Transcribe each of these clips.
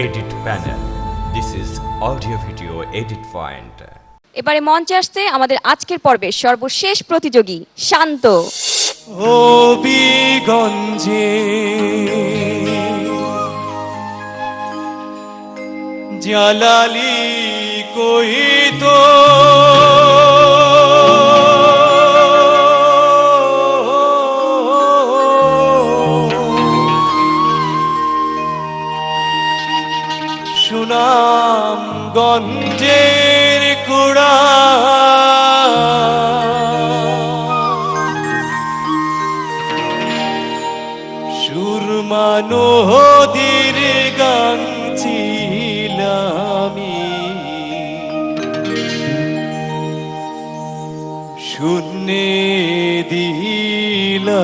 Edit panel. This is audio video edit point. এবারে মঞ্চে আসছে আমাদের আজকের পর্বের সর্বশেষ প্রতিযোগী শান্ত। হবিগঞ্জে জালালি কহিত সুনামগঞ্জের কুড়া সুরমা নদীর গান ছিলামি শূন্যে দিলাম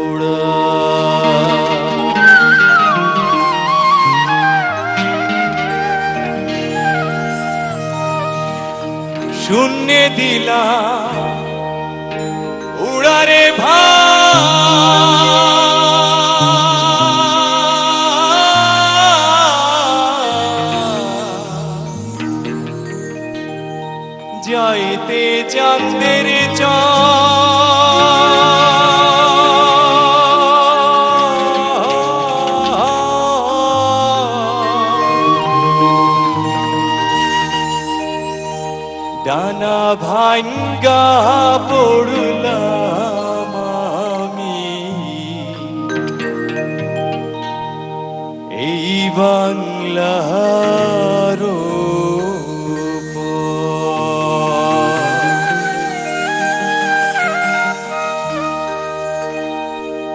উড়া শূন্যে দিলা উড়ারে যাইতে চাঁদের ডানা ভাঙ্গা পড়লাম আমি এই বাংলার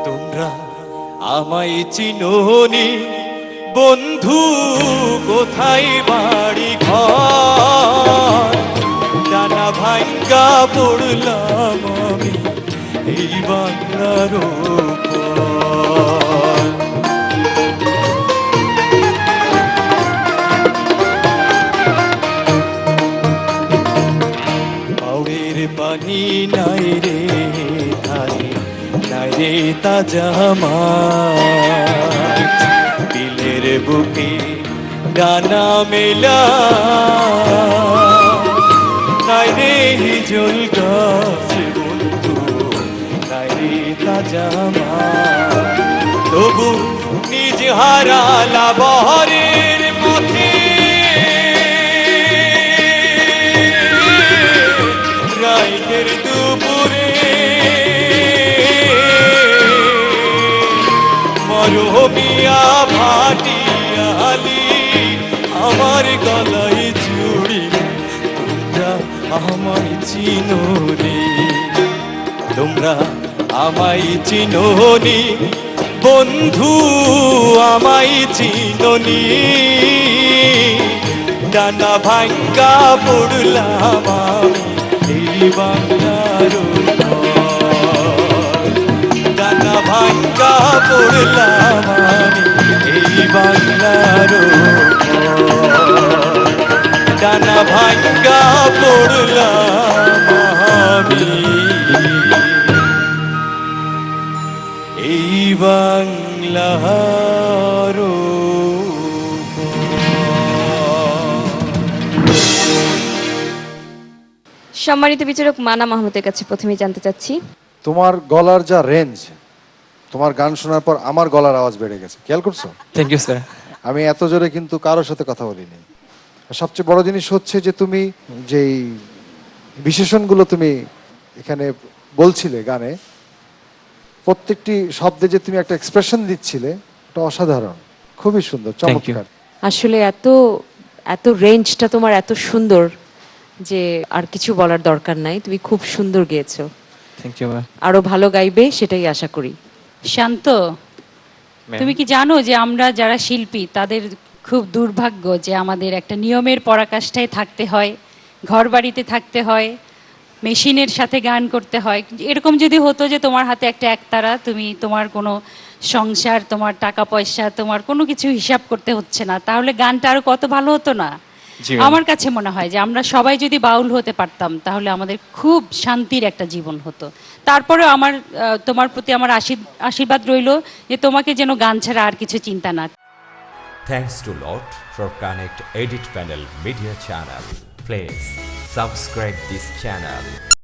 তোমরা আমায় চিনোনি বন্ধু কোথায় বাড়ি ঘর ডানা ভাঙ্গা পড়লাম আমি এই বাংলার পাউড়ের পানি নাই রে ধারে নাই রে তাজা মাছ বিলের বুকে ডানা মেলা নাই রে হিজল গাছ বন্ধু নাই রে তাজা মাছ তবু নিজ হারালা বহরের পথে রাইতের দুপুরে মরমিয়া ভাটিয়ালি আমার গলায় চুড়ি তোমরা আমায় চিনোনি তোমরা আমায় চিনোনি বন্ধু আমায় চিনোনি ডানা ভাঙ্গা পড়লাম আমি এই বাংলার ডানা ভাঙ্গা পড়লাম আমি এই বাংলার ডানা ভাঙ্গা পড়লাম আমি এই বাংলার সম্মানিত বিচারক মানা মাহমুদের কাছে প্রথমে জানতে চাচ্ছি, তোমার গলার যা রেঞ্জ, তোমার গান শোনার পর আমার গলার আওয়াজ বেড়ে গেছে, খেয়াল করছো? Thank you sir. আমি এত জোরে কিন্তু কারোর সাথে কথা বলিনি। সবচেয়ে বড় জিনিস হচ্ছে যে তুমি যেই বিশেষণগুলো তুমি এখানে বলছিলে গানে, প্রত্যেকটি শব্দে যে তুমি একটা এক্সপ্রেশন দিচ্ছিলে, এটা অসাধারণ, খুবই সুন্দর, চমৎকার। আসলে এত এত রেঞ্জটা তোমার এত সুন্দর যে আর কিছু বলার দরকার নাই, তুমি খুব সুন্দর গেয়েছো। Thank you ma'am. আরো ভালো গাইবে সেটাই আশা করি। শান্ত, তুমি কি জানো যে আমরা যারা শিল্পী তাদের খুব দুর্ভাগ্য যে আমাদের একটা নিয়মের পরাকাষ্ঠায় থাকতে হয়, ঘর বাড়িতে থাকতে হয়, মেশিনের সাথে গান করতে হয়। এরকম যদি হতো যে তোমার হাতে একটা একতারা, তুমি তোমার কোনো সংসার, তোমার টাকা পয়সা, তোমার কোনো কিছু হিসাব করতে হচ্ছে না, তাহলে গানটা আরো কত ভালো হতো না? আমার কাছে মনে হয় যে আমরা সবাই যদি বাউল হতে পারতাম তাহলে আমাদের খুব শান্তির একটা জীবন হতো। তারপরে আমার তোমার প্রতি আমার আশীর্বাদ রইল যে তোমাকে যেন গান ছাড়া আর কিছু চিন্তা না। Thanks to lot for Connect Edit Panel Media channel. Please subscribe this channel.